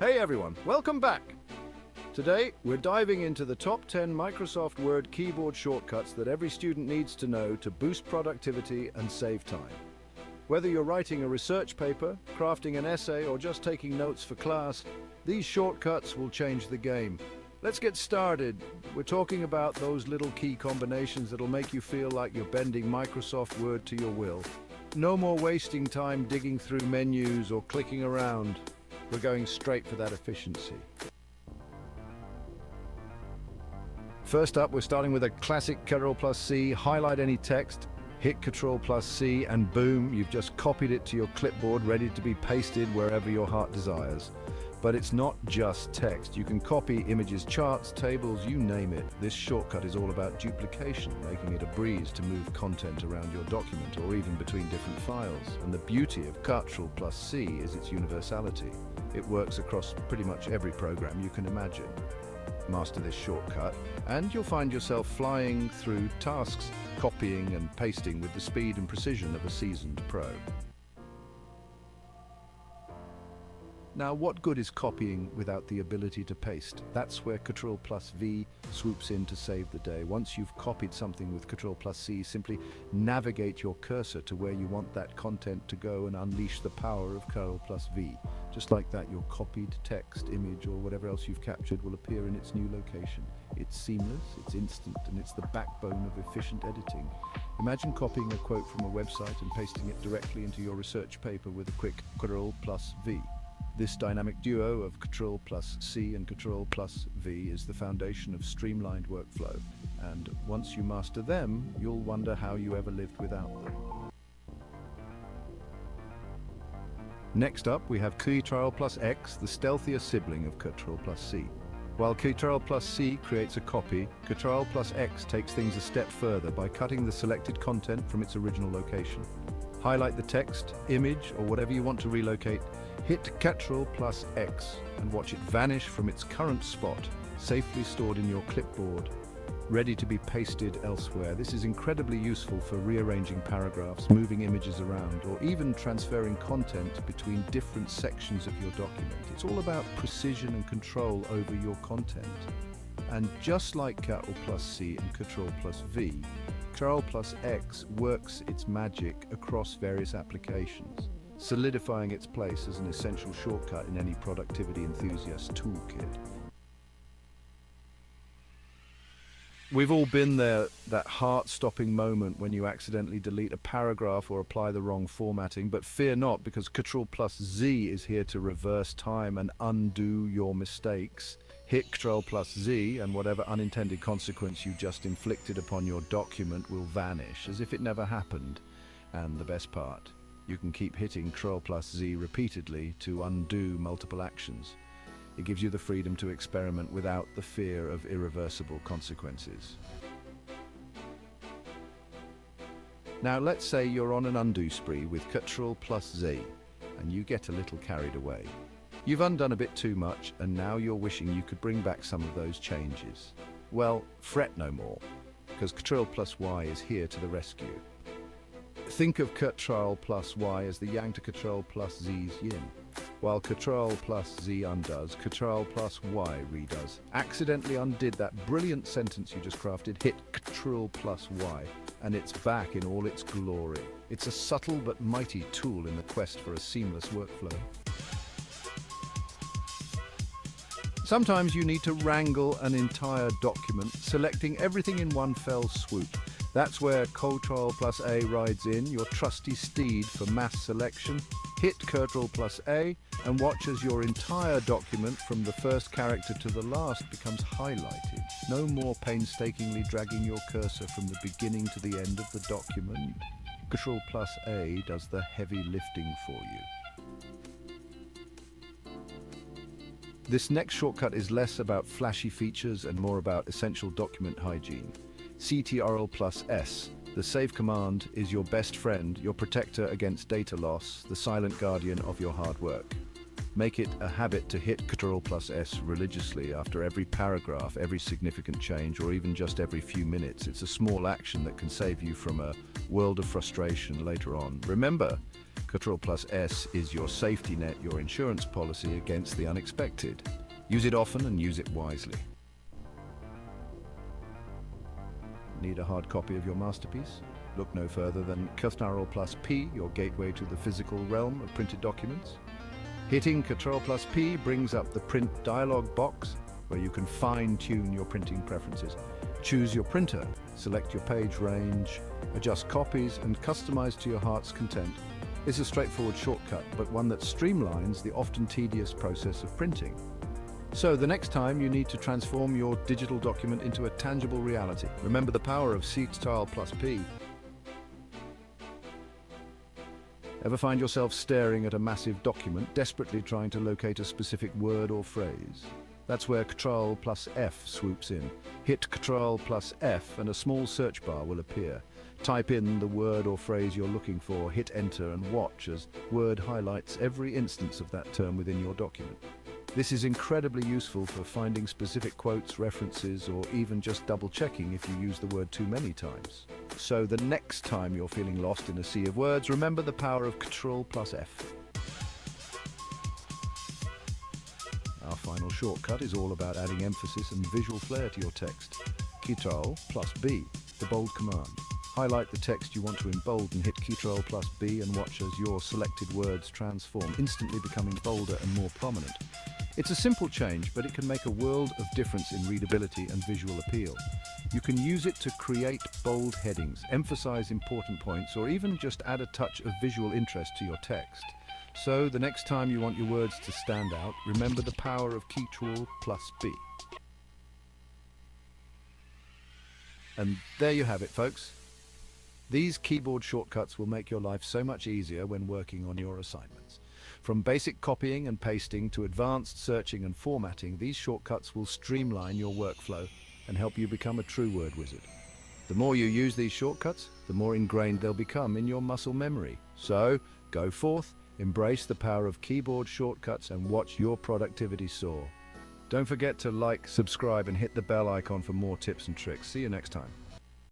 Hey everyone, welcome back! Today, we're diving into the top 10 Microsoft Word keyboard shortcuts that every student needs to know to boost productivity and save time. Whether you're writing a research paper, crafting an essay, or just taking notes for class, these shortcuts will change the game. Let's get started. We're talking about those little key combinations that'll make you feel like you're bending Microsoft Word to your will. No more wasting time digging through menus or clicking around. We're going straight for that efficiency. First up, we're starting with a classic Ctrl C, highlight any text, hit Ctrl C, and boom, you've just copied it to your clipboard, ready to be pasted wherever your heart desires. But it's not just text. You can copy images, charts, tables, you name it. This shortcut is all about duplication, making it a breeze to move content around your document or even between different files. And the beauty of Ctrl C is its universality. It works across pretty much every program you can imagine. Master this shortcut, and you'll find yourself flying through tasks, copying and pasting with the speed and precision of a seasoned pro. Now, what good is copying without the ability to paste? That's where Ctrl V swoops in to save the day. Once you've copied something with Ctrl C, simply navigate your cursor to where you want that content to go and unleash the power of Ctrl V. Just like that, your copied text, image, or whatever else you've captured will appear in its new location. It's seamless, it's instant, and it's the backbone of efficient editing. Imagine copying a quote from a website and pasting it directly into your research paper with a quick Ctrl V. This dynamic duo of Ctrl C and Ctrl V is the foundation of streamlined workflow, and once you master them, you'll wonder how you ever lived without them. Next up, we have Ctrl X, the stealthier sibling of Ctrl C. While Ctrl C creates a copy, Ctrl X takes things a step further by cutting the selected content from its original location. Highlight the text, image, or whatever you want to relocate, hit Ctrl X and watch it vanish from its current spot, safely stored in your clipboard, ready to be pasted elsewhere. This is incredibly useful for rearranging paragraphs, moving images around, or even transferring content between different sections of your document. It's all about precision and control over your content. And just like Ctrl C and Ctrl V, Ctrl X works its magic across various applications, solidifying its place as an essential shortcut in any productivity enthusiast toolkit. We've all been there, that heart-stopping moment when you accidentally delete a paragraph or apply the wrong formatting, but fear not, because Ctrl Z is here to reverse time and undo your mistakes. Hit Ctrl Z and whatever unintended consequence you just inflicted upon your document will vanish as if it never happened. And the best part, you can keep hitting Ctrl Z repeatedly to undo multiple actions. It gives you the freedom to experiment without the fear of irreversible consequences. Now let's say you're on an undo spree with Ctrl Z and you get a little carried away. You've undone a bit too much and now you're wishing you could bring back some of those changes. Well, fret no more, because Ctrl Y is here to the rescue. Think of Ctrl Y as the yang to Ctrl Z's yin. While Ctrl Z undoes, Ctrl Y redoes. Accidentally undid that brilliant sentence you just crafted, hit Ctrl Y, and it's back in all its glory. It's a subtle but mighty tool in the quest for a seamless workflow. Sometimes you need to wrangle an entire document, selecting everything in one fell swoop. That's where Ctrl A rides in, your trusty steed for mass selection. Hit Ctrl A and watch as your entire document from the first character to the last becomes highlighted. No more painstakingly dragging your cursor from the beginning to the end of the document. Ctrl A does the heavy lifting for you. This next shortcut is less about flashy features and more about essential document hygiene. Ctrl S. The save command is your best friend, your protector against data loss, the silent guardian of your hard work. Make it a habit to hit Ctrl S religiously after every paragraph, every significant change, or even just every few minutes. It's a small action that can save you from a world of frustration later on. Remember, Ctrl S is your safety net, your insurance policy against the unexpected. Use it often and use it wisely. Need a hard copy of your masterpiece? Look no further than Ctrl P, your gateway to the physical realm of printed documents. Hitting Ctrl P brings up the print dialog box where you can fine-tune your printing preferences. Choose your printer, select your page range, adjust copies, and customize to your heart's content. It's a straightforward shortcut, but one that streamlines the often tedious process of printing. So the next time you need to transform your digital document into a tangible reality, remember the power of Ctrl P. Ever find yourself staring at a massive document, desperately trying to locate a specific word or phrase? That's where Ctrl F swoops in. Hit Ctrl F and a small search bar will appear. Type in the word or phrase you're looking for, hit enter and watch as Word highlights every instance of that term within your document. This is incredibly useful for finding specific quotes, references, or even just double-checking if you use the word too many times. So the next time you're feeling lost in a sea of words, remember the power of Ctrl F. Our final shortcut is all about adding emphasis and visual flair to your text. Ctrl B, the bold command. Highlight the text you want to embolden, hit Ctrl B and watch as your selected words transform, instantly becoming bolder and more prominent. It's a simple change, but it can make a world of difference in readability and visual appeal. You can use it to create bold headings, emphasize important points, or even just add a touch of visual interest to your text. So the next time you want your words to stand out, remember the power of Ctrl B. And there you have it, folks. These keyboard shortcuts will make your life so much easier when working on your assignments. From basic copying and pasting to advanced searching and formatting, these shortcuts will streamline your workflow and help you become a true word wizard. The more you use these shortcuts, the more ingrained they'll become in your muscle memory. So, go forth, embrace the power of keyboard shortcuts and watch your productivity soar. Don't forget to like, subscribe and hit the bell icon for more tips and tricks. See you next time.